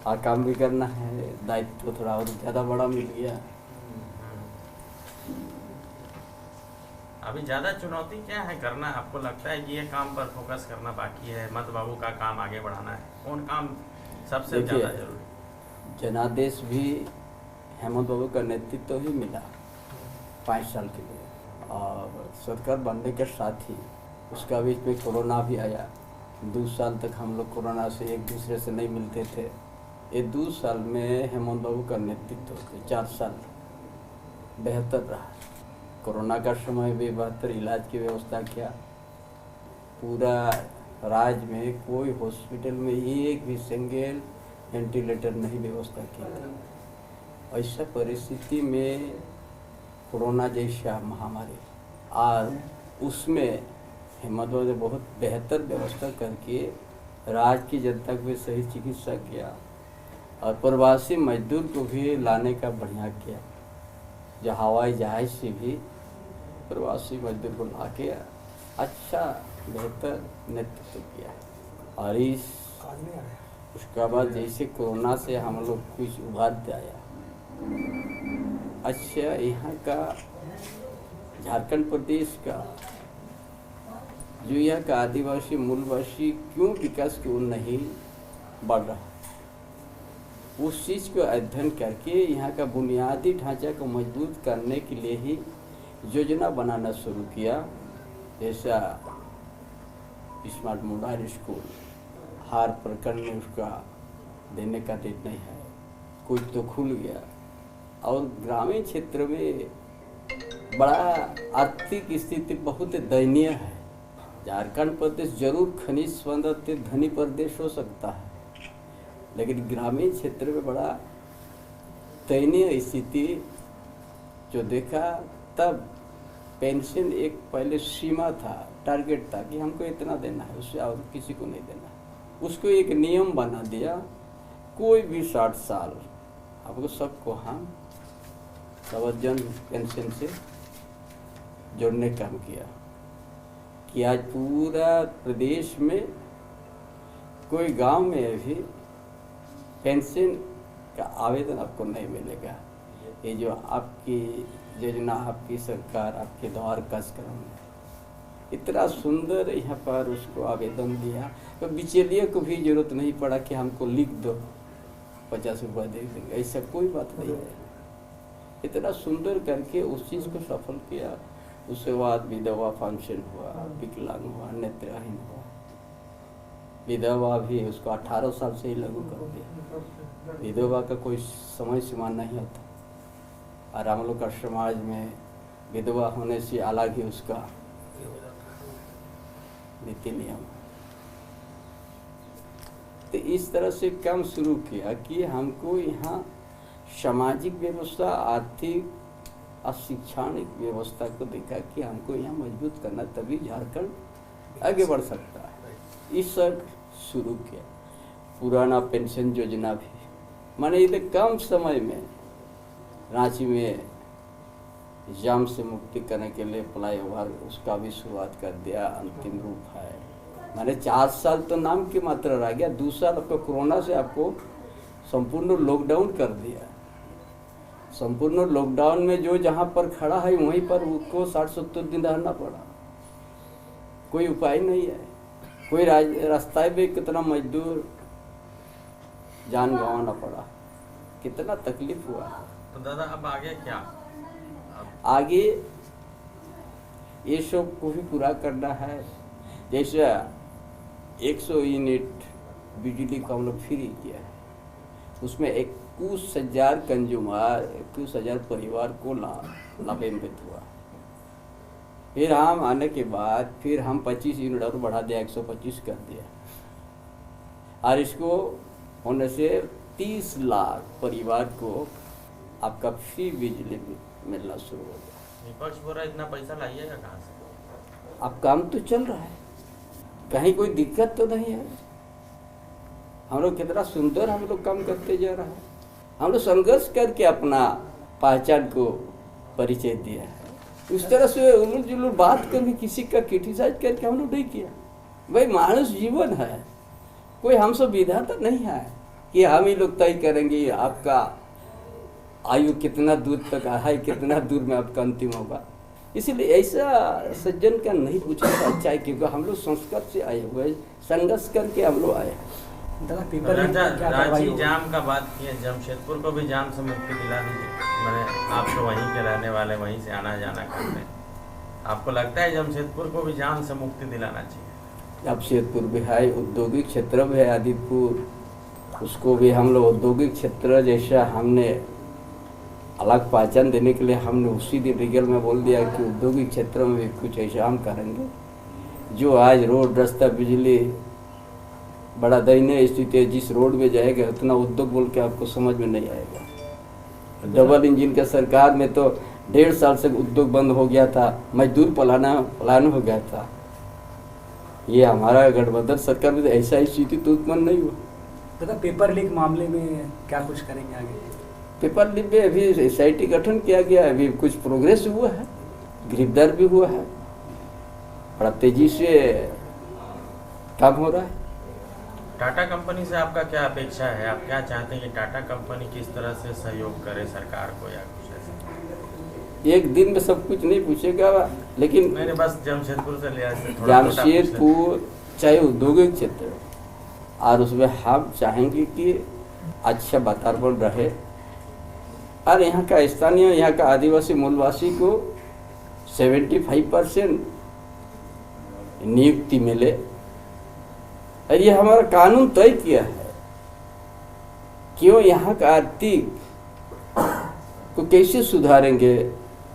और काम भी करना है, दायित्व तो थोड़ा और ज़्यादा बड़ा मिल गया। अभी ज़्यादा चुनौती क्या है करना? आपको लगता है कि ये काम पर फोकस करना बाकी है, मत बाबू का काम आगे बढ़ाना है, कौन काम सबसे देखिए, ज़्यादा जरूरी? जनादेश भी हेमंत बाबू का नेतृत्व ही मिला 5 साल के लिए, और सरकार बनने के साथ ही उसका बीच में कोरोना भी आया। 2 साल तक हम लोग कोरोना से एक दूसरे से नहीं मिलते थे। ये 2 साल में हेमंत बाबू का नेतृत्व के 4 साल बेहतर रहा। कोरोना का समय भी बेहतर इलाज की व्यवस्था किया। पूरा राज्य में कोई हॉस्पिटल में एक भी सिंगल वेंटिलेटर नहीं व्यवस्था की थी। ऐसा परिस्थिति में कोरोना जैसा महामारी, और उसमें हेमंत बाबू ने बहुत बेहतर व्यवस्था करके राज्य की जनता को भी सही चिकित्सा किया, और प्रवासी मजदूर को भी लाने का बढ़िया किया। जो हवाई जहाज से भी प्रवासी मजदूर को ला के अच्छा बेहतर नेतृत्व किया। और उसके बाद जैसे कोरोना से हम लोग कुछ उभारते आया। अच्छा, यहाँ का झारखंड प्रदेश का जो यहाँ का आदिवासी मूलवासी क्यों विकास की ओर नहीं बढ़ रहा, उस चीज़ को अध्ययन करके यहाँ का बुनियादी ढांचा को मजबूत करने के लिए ही योजना बनाना शुरू किया। जैसा स्मार्ट मॉडल स्कूल हर प्रखंड में उसका देने का निर्णय है, कुछ तो खुल गया। और ग्रामीण क्षेत्र में बड़ा आर्थिक स्थिति बहुत दयनीय है। झारखंड प्रदेश जरूर खनिज संपत्ति धनी प्रदेश हो सकता है, लेकिन ग्रामीण क्षेत्र में बड़ा दयनीय स्थिति जो देखा। तब पेंशन एक पहले सीमा था, टारगेट था कि हमको इतना देना है, उससे और किसी को नहीं देना। उसको एक नियम बना दिया, कोई भी 60 साल आपको सबको हम सवजन पेंशन से जोड़ने का काम किया कि आज पूरा प्रदेश में कोई गांव में भी पेंशन का आवेदन आपको नहीं मिलेगा। ये जो आपकी योजना, आपकी सरकार, आपके द्वार कार्यक्रम इतना सुंदर यहाँ पर उसको आवेदन दिया, तो बिचौलिए को भी जरूरत नहीं पड़ा कि हमको लिख दो 50 रुपये दे देंगे, ऐसा कोई बात नहीं है। इतना सुंदर करके उस चीज़ को सफल किया। उसके बाद विधवा पेंशन हुआ, विकलांग हुआ, नेत्रहीन हुआ। विधवा भी उसको 18 साल से ही लागू कर दिया। विधवा का कोई समय सीमा नहीं होता, और हम लोग का समाज में विधवा होने से अलग ही उसका नीति नियम। तो इस तरह से काम शुरू किया कि हमको यहाँ सामाजिक व्यवस्था, आर्थिक और शैक्षणिक व्यवस्था को देखा कि हमको यहाँ मजबूत करना, तभी झारखंड आगे बढ़ सकता है। इस सब शुरू किया। पुराना पेंशन योजना भी माने इतने कम समय में रांची में जाम से मुक्ति करने के लिए फ्लाईओवर उसका भी शुरुआत कर दिया, अंतिम रूप है। माने 4 साल तो नाम की मात्रा रह गया, 2 साल आपको कोरोना से आपको संपूर्ण लॉकडाउन कर दिया। संपूर्ण लॉकडाउन में जो जहाँ पर खड़ा है वहीं पर उसको 60-70 दिन रहना पड़ा। कोई उपाय नहीं है। कोई रास्ते में कितना मजदूर जान गंवाना पड़ा, कितना तकलीफ हुआ। तो दादा अब आगे क्या? आगे ये सब को भी पूरा करना है। जैसे 100 यूनिट बिजली को हम लोग फ्री किया है, उसमें 21,000 कंज्यूमर, 21,000 परिवार को लाभान्वित हुआ। फिर हम आने के बाद फिर हम 25 यूनिट और बढ़ा दिया, 125 कर दिया, और इसको होने से 30 लाख परिवार को आपका फ्री बिजली मिलना शुरू हो गया। विपक्ष बोल रहा है इतना पैसा लाइएगा कहाँ से? अब काम तो चल रहा है, कहीं कोई दिक्कत तो नहीं है। हम लोग कितना सुंदर हम लोग काम करते जा रहा है। हम लोग संघर्ष करके अपना पहचान को परिचय दिया है। उस तरह से उलूल जुलूल बात कर भी किसी का क्रिटिसाइज करके हम लोग नहीं किया। भाई मानुष जीवन है, कोई हम सब विधाता नहीं है। कि हम ही लोग तय करेंगे आपका आयु कितना दूर तक है, कितना दूर में आपका अंतिम होगा। इसीलिए ऐसा सज्जन का नहीं पूछना तो अच्छा है, क्योंकि हम लोग संस्कृत से आए हुए, संघर्ष करके हम लोग आए हैं। दादा पेपर लीक राजा में क्या कार्रवाई रांची होगी? जाम का बात किए, जमशेदपुर को भी जाम से मुक्ति दिला दीजिए। मैंने आप तो वहीं के रहने वाले, वहीं से आना जाना करते हैं, आपको लगता है जमशेदपुर को भी जाम से मुक्ति दिलाना चाहिए? जमशेदपुर भी है, औद्योगिक क्षेत्र भी है आदिपुर, उसको भी हम लोग औद्योगिक क्षेत्र जैसा हमने अलग पहचान देने के लिए हमने उसी दिन रीगल में बोल दिया कि औद्योगिक क्षेत्र में भी कुछ ऐसा हम करेंगे। जो आज रोड रास्ता बिजली बड़ा दयनीय स्थिति है, जिस रोड में जाएगा उतना उद्योग बोल के आपको समझ में नहीं आएगा। डबल इंजन के सरकार में तो 1.5 साल से उद्योग बंद हो गया था, मजदूर पलायन हो गया था। ये हमारा गठबंधन सरकार में तो ऐसा स्थिति तो उत्पन्न नहीं हुआ। दादा पेपर लीक मामले में क्या कुछ करेंगे आगे? पेपर लीक में अभी SIT गठन किया गया है, अभी कुछ प्रोग्रेस हुआ है, गिरफ्तार भी हुआ है, बड़ा तेजी से काम हो रहा है। टाटा कंपनी से आपका क्या अपेक्षा है? आप क्या चाहते हैं कि टाटा कंपनी किस तरह से सहयोग करे सरकार को, या कुछ ऐसा? एक दिन में सब कुछ नहीं पूछेगा, लेकिन मैंने बस जमशेदपुर से लिया, इससे थोड़ा छोटा पूछ लें। जमशेदपुर चाहे औद्योगिक क्षेत्र और उसमें हम चाहेंगे कि अच्छा वातावरण रहे और यहाँ का स्थानीय, यहाँ का आदिवासी मूलवासी को 75% नियुक्ति मिले। और ये हमारा कानून तय किया है, क्यों यहाँ का आर्थिक को कैसे सुधारेंगे,